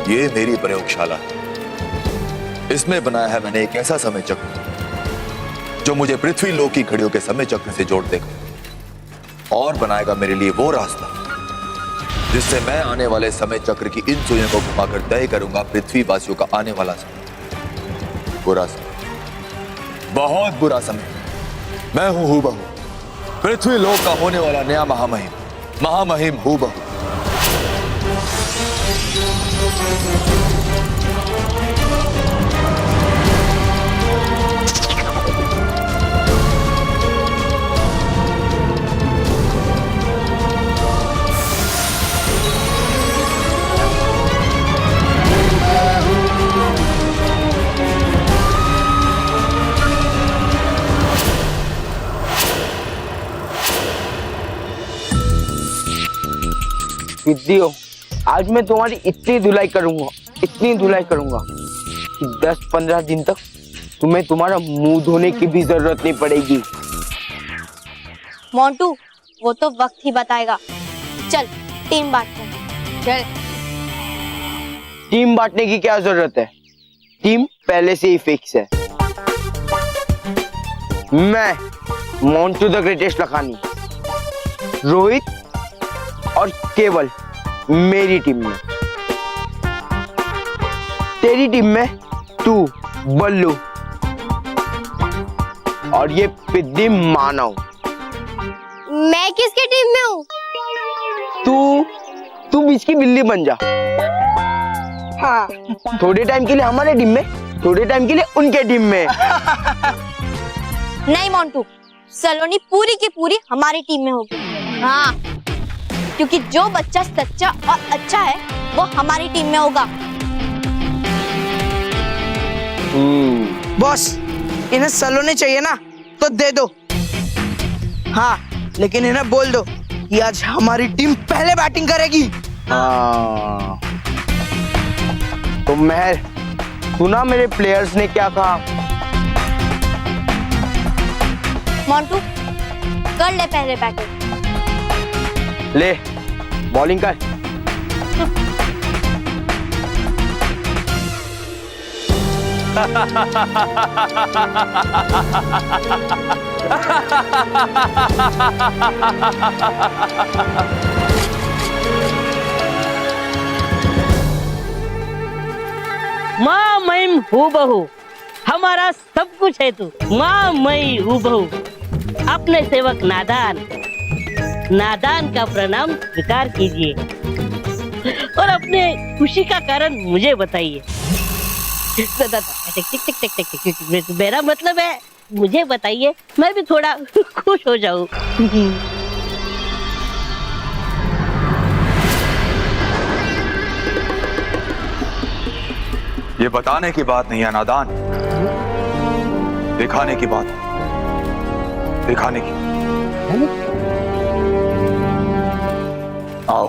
ये मेरी प्रयोगशाला है। इसमें बनाया है मैंने एक ऐसा समय चक्र जो मुझे पृथ्वी लोक की घड़ियों के समय चक्र से जोड़ देगा और बनाएगा मेरे लिए वो रास्ता जिससे मैं आने वाले समय चक्र की इन सुइयों को घुमाकर तय करूंगा पृथ्वी वासियों का आने वाला समय। बुरा समय, बहुत बुरा समय। मैं हूं हूबहू पृथ्वी लोक का होने वाला नया महामहिम हूबहू। विद्यो, आज मैं तुम्हारी इतनी धुलाई करूंगा कि 10-15 दिन तक तुम्हें तुम्हारा मुंह धोने की भी जरूरत नहीं पड़ेगी। मोंटू, वो तो वक्त ही बताएगा। चल टीम बांटते हैं। चल। टीम बांटने की क्या जरूरत है? टीम पहले से ही फिक्स है। मैं मोंटू द ग्रेटेस्ट लखानी, रोहित और केवल मेरी टीम में। तेरी टीम में तू बल्लू और ये पिद्दी मानव। मैं किसकी टीम में हूँ? तू बीच की बिल्ली बन जा। हाँ, थोड़े टाइम के लिए हमारे टीम में, थोड़े टाइम के लिए उनके टीम में। नहीं मोंटू, सलोनी पूरी की पूरी हमारी टीम में होगी। हाँ, क्योंकि जो बच्चा सच्चा और अच्छा है वो हमारी टीम में होगा। बॉस, इन्हें सलोनी चाहिए ना तो दे दो। हाँ, लेकिन इन्हें बोल दो कि आज हमारी टीम पहले बैटिंग करेगी। हाँ। तो महर, सुना मेरे प्लेयर्स ने क्या कहा? मोंटू, कर ले पहले बैटिंग। ले, बॉलिंग कर। माँ महिम हूबहू, हमारा सब कुछ है तू। माँ मई हूबहू, अपने सेवक नादान का प्रणाम स्वीकार कीजिए और अपने खुशी का कारण मुझे बताइए। मेरा मतलब है मुझे बताइए, मैं भी थोड़ा खुश हो जाऊं। ये बताने की बात नहीं है नादान, दिखाने की बात, दिखाने की। आओ।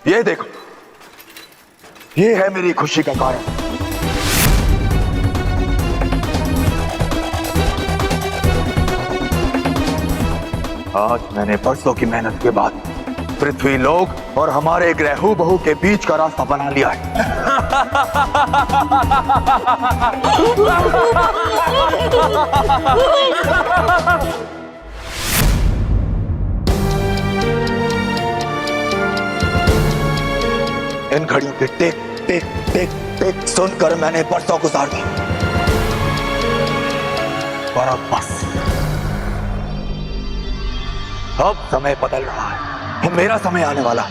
ये देखो, ये है मेरी खुशी का कारण। आज मैंने बरसों की मेहनत के बाद पृथ्वी लोक और हमारे ग्रह हूबहू के बीच का रास्ता बना लिया है। इन घड़ियों के टिक टिक टिक टिक सुनकर मैंने बरसों गुजार दी, और अब बस, अब समय बदल रहा है। अब मेरा समय आने वाला,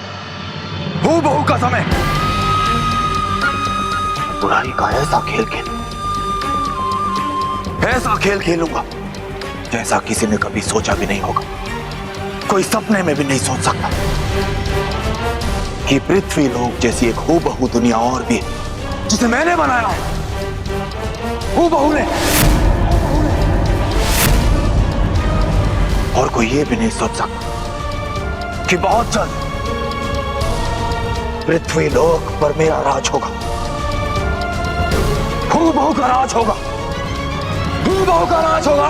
हूबहू का समय। बुराई का ऐसा खेल खेलूंगा जैसा किसी ने कभी सोचा भी नहीं होगा, कोई सपने में भी नहीं सोच सकता कि पृथ्वी लोक जैसी एक हूबहू दुनिया और भी है, जिसे मैंने बनाया, हूबहू ने। और कोई ये भी नहीं सोच सकता कि बहुत जल्द पृथ्वी लोक पर मेरा राज होगा। हूँ बहू का राज होगा, हूँ बहू का राज होगा।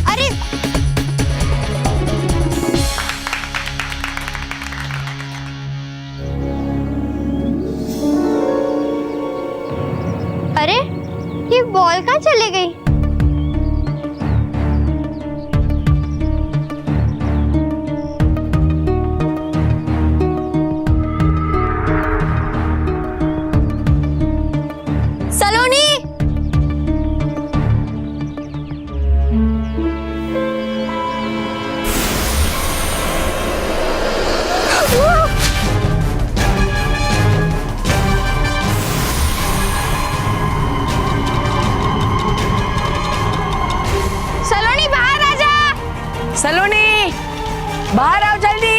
अरे अरे ये बॉल कहाँ चले गई? सलोनी सलोनी बाहर आ जा। सलोनी बाहर आओ जल्दी।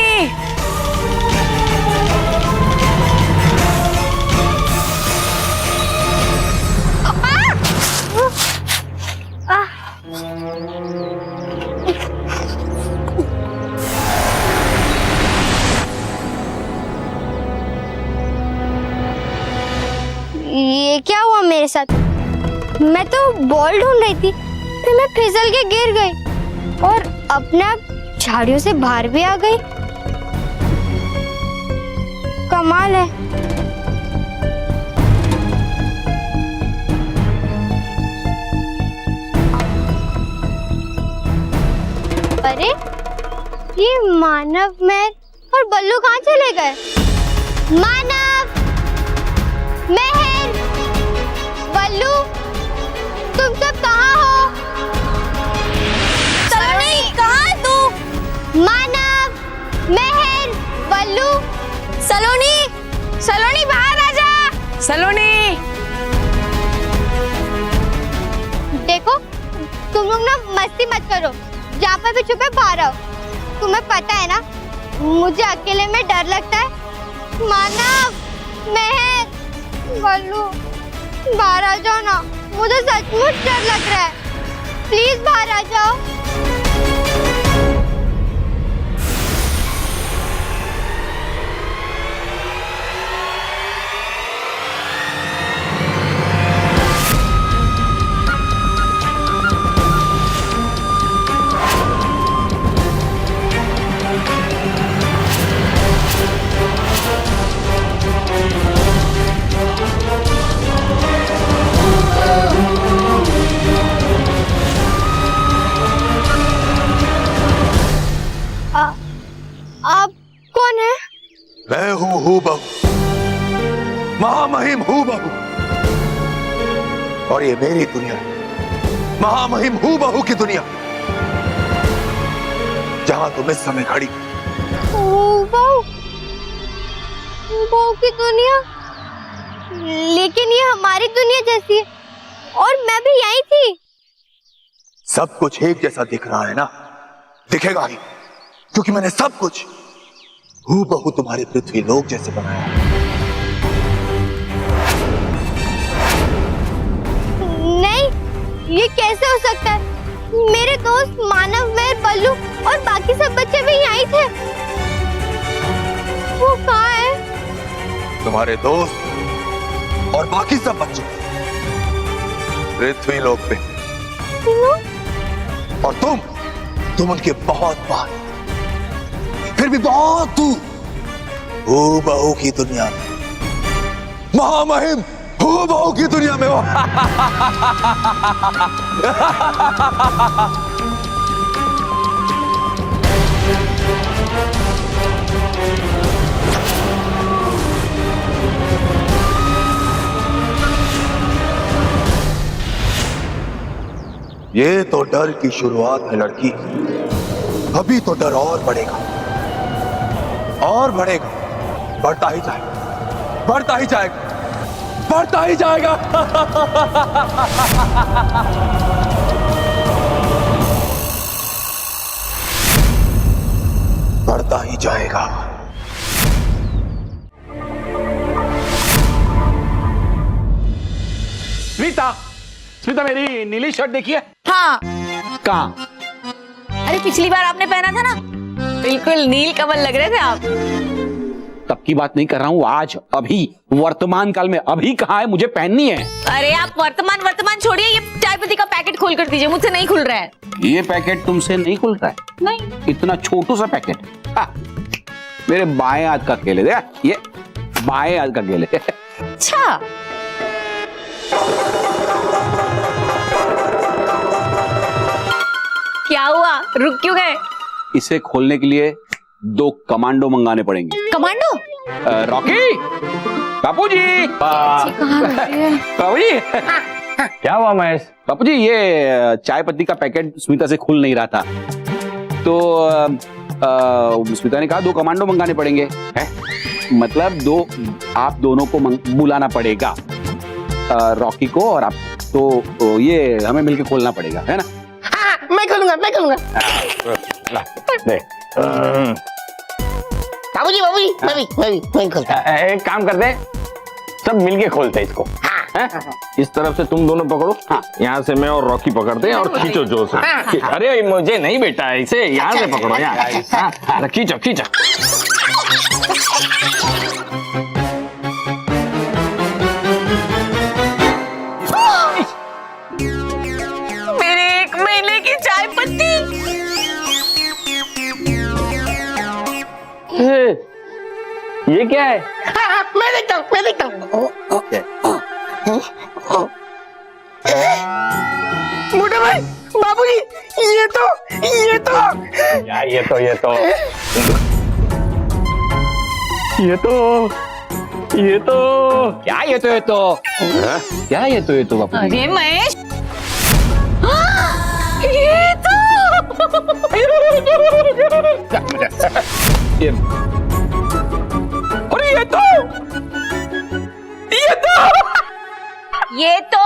ये क्या हुआ मेरे साथ? मैं तो बॉल ढूंढ रही थी, फिर मैं फिसल के गिर गई और अपने आप झाड़ियों से बाहर भी आ गई। कमाल है। अरे ये मानव, महर और बल्लू कहाँ चले गए? मानव, महर, बल्लू, तुम सब कहाँ हो? सलोनी कहाँ तू? मानव, महर, बल्लू, सलोनी, सलोनी बाहर आ जा। सलोनी देखो तुम लोग ना मस्ती मत करो, जहाँ पर भी छुपे बाहर आओ। तुम्हें पता है ना मुझे अकेले में डर लगता है। मानव, महर, बल्लू बाहर आ जाओ ना, मुझे सचमुच डर लग रहा है। प्लीज बाहर आ जाओ। आप कौन है? मैं हूँ हूँ बहू, महामहिम हूँ बहू, और ये मेरी दुनिया है, महामहिम हूँ बहू की दुनिया, जहां तुम इस समय खड़ी। बहू की दुनिया? लेकिन ये हमारी दुनिया जैसी है और मैं भी यही थी। सब कुछ एक जैसा दिख रहा है ना? दिखेगा ही, क्योंकि मैंने सब कुछ हूबहू तुम्हारे पृथ्वी लोक जैसे बनाया है। नहीं, ये कैसे हो सकता है? मेरे दोस्त मानव, महर, बल्लू और बाकी सब बच्चे भी यहीं थे। वो कहाँ है? तुम्हारे दोस्त और बाकी सब बच्चे पृथ्वी लोक पे, और तुम उनके बहुत पास, फिर भी बहुत दूर हूबहू की दुनिया में, महामहिम हूबहू की दुनिया में हो। ये तो डर की शुरुआत है लड़की, अभी तो डर और बढ़ेगा, और बढ़ेगा, बढ़ता ही जाएगा, बढ़ता ही जाएगा, बढ़ता ही जाएगा। ये नीली शर्ट देखिए। हाँ, कहाँ? अरे पिछली बार आपने पहना था ना, बिल्कुल नील कमल लग रहे थे आप। तब की बात नहीं कर रहा हूँ, आज अभी वर्तमान काल में। अभी कहाँ है, मुझे पहननी है। अरे आप वर्तमान छोड़िए, ये चाय पत्ती का पैकेट खोल कर दीजिए, मुझसे नहीं खुल रहा है। ये पैकेट तुमसे नहीं खुल रहा है? नहीं। इतना छोटू सा पैकेट। हाँ, मेरे बाएं हाथ का खेल है, ये बाएं हाथ का खेल है। अच्छा, क्या हुआ, रुक क्यों गए? इसे खोलने के लिए 2 कमांडो मंगाने पड़ेंगे। कमांडो? रॉकी, बापू जी, बापू जी। क्या हुआ महेश? बापू जी, ये चाय पत्ती का पैकेट स्मिता से खुल नहीं रहा था, तो स्मिता ने कहा 2 कमांडो मंगाने पड़ेंगे। है? मतलब 2 आप दोनों को बुलाना पड़ेगा, रॉकी को और आप, तो ये हमें मिलके खोलना पड़ेगा, है ना? मैं खोलूंगा बाबूजी मैं खोलता। एक काम करते हैं, सब मिलके खोलते हैं इसको। हैं? इस तरफ से तुम दोनों पकड़ो, यहाँ से मैं और रॉकी पकड़ते हैं और खींचो जोर से। अरे मुझे नहीं बेटा, इसे यहाँ से पकड़ो, यहाँ खींचो खींचो। मेरे 1 महीने की चाय पत्ती। ये क्या है? मैं देखता हूँ। मोटे भाई, बाबूजी, ये तो क्या ये तो क्या ये तो बापू? अरे महेश, ये तो अरे ये तो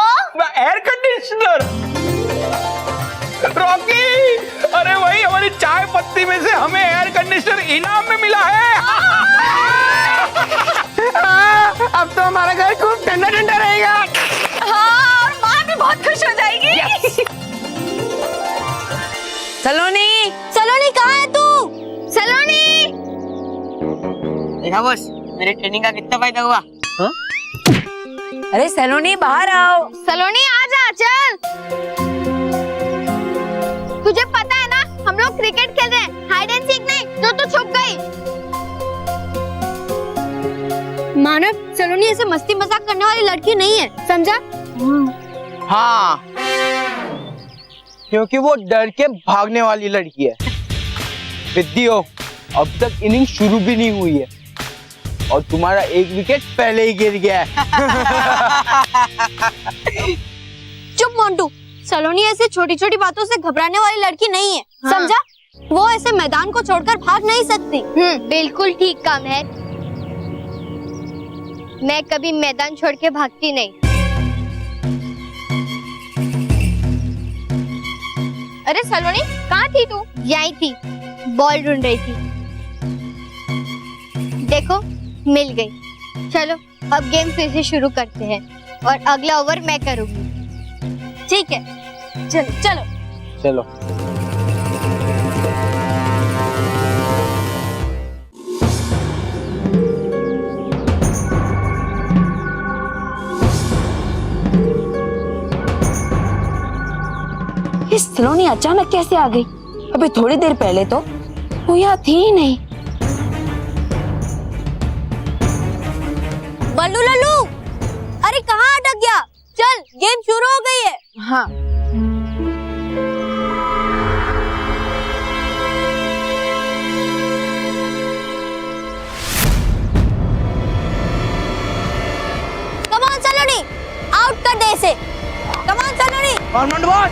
एयर कंडीशनर। रॉकी, अरे वही हमारी चाय पत्ती में से हमें एयर कंडीशनर इनाम में मिला है। अब तो हमारा घर खूब ठंडा रहेगा। हाँ, और माँ भी बहुत खुश हो जाएगी। सलोनी कहाँ है तू? सलोनी! देखा बॉस, मेरे ट्रेनिंग का कितना फायदा हुआ। अरे सलोनी, बाहर आओ। सलोनी आजा, चल। तुझे पता है ना, हम लोग क्रिकेट खेल रहे हैं, हाइड एंड सीक नहीं, जो तू छुप गई। मानव, सलोनी ऐसे मस्ती मजाक करने वाली लड़की नहीं है, समझा? हाँ, क्योंकि वो डर के भागने वाली लड़की है। विद्यो, अब तक इनिंग शुरू भी नहीं हुई है और तुम्हारा 1 विकेट पहले ही गिर गया है। चुप मोंटू, सलोनी ऐसे छोटी छोटी बातों से घबराने वाली लड़की नहीं है, समझा? वो ऐसे मैदान को छोड़कर भाग नहीं सकती। बिल्कुल ठीक काम है। मैं कभी मैदान छोड़ के भागती नहीं। अरे सलोनी, कहाँ थी तू? यहीं थी, बॉल ढूंढ रही थी। देखो, मिल गई। चलो अब गेम फिर से शुरू करते हैं और अगला ओवर मैं करूंगी, ठीक है? चलो चलो चलो। ये सलोनी अचानक कैसे आ गई? अभी थोड़ी देर पहले तो वो यहाँ थी ही नहीं। बल्लू लल्लू, अरे कहाँ अटक गया? चल, गेम शुरू हो गई है। हाँ, कम ऑन सलोनी, आउट कर दे इसे। Come on Saloni. Government boss.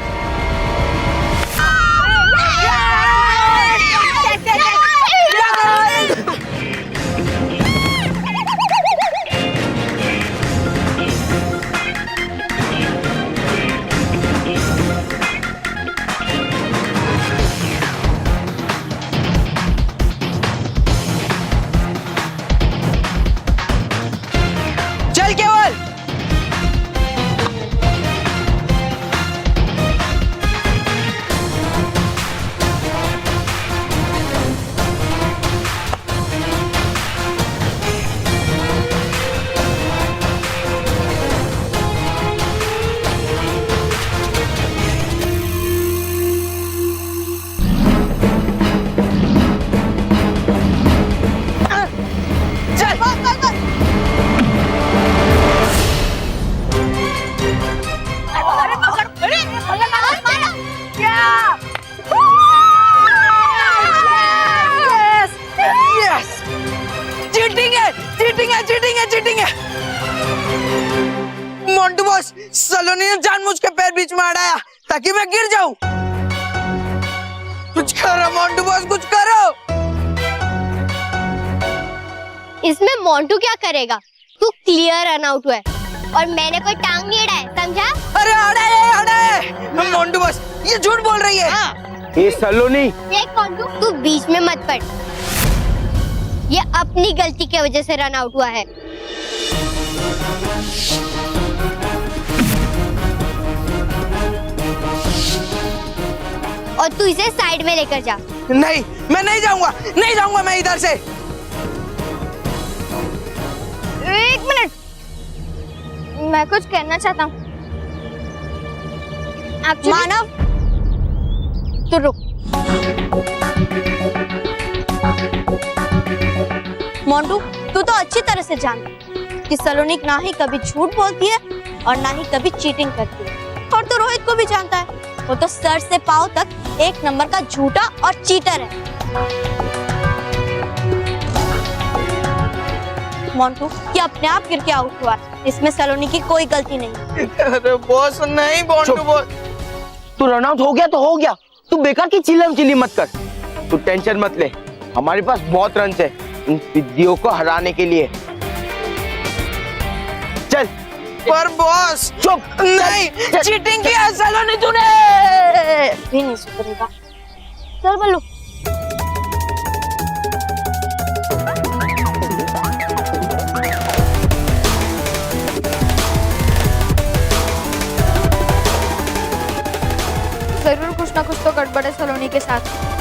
चल केवल। मोंटू बॉस, सलोनी ने जानबूझ के पैर बीच में अड़ाया ताकि मैं गिर जाऊं। कुछ करो मोंटू बॉस, कुछ करो। इसमें मोंटू क्या करेगा? तू क्लियर रन आउट हुआ है और मैंने कोई टांग नहीं अड़ाया, समझा? अरे अड़ाए मोंटू बॉस, ये झूठ बोल रही है। ये सलोनी, देख मोंटू, तू बीच में मत पड़। ये अपनी गलती की वजह से रन आउट हुआ है। और तू इसे साइड में लेकर जा। नहीं, मैं नहीं जाऊंगा, नहीं जाऊंगा मैं इधर से। एक मिनट, मैं कुछ कहना चाहता हूँ। मानव, तू रुक। मोंटू, तू तो अच्छी तरह से जानता है कि सलोनी ना ही कभी झूठ बोलती है और ना ही कभी चीटिंग करती है। और तो रोहित को भी जानता है, वो तो सर से पांव तक एक नंबर का झूठा और चीटर है। मोंटू, ये अपने आप गिर के आउट हुआ है, इसमें सलोनी की कोई गलती नहीं। अरे बॉस नहीं, मोंटू बॉस। तू रन आउट हो गया तो हो गया, तू बेकार की चिल्लम चिल्ली मत कर। तू टेंशन मत ले, हमारे पास बहुत रन है इन विद्यों को हराने के लिए। चल। पर बॉस चुप, नहीं, चीटिंग किया सलोनी तूने। भी नहीं सुधरेगा। चल बल्लू। जरूर कुछ ना कुछ तो गड़बड़ है सलोनी के साथ।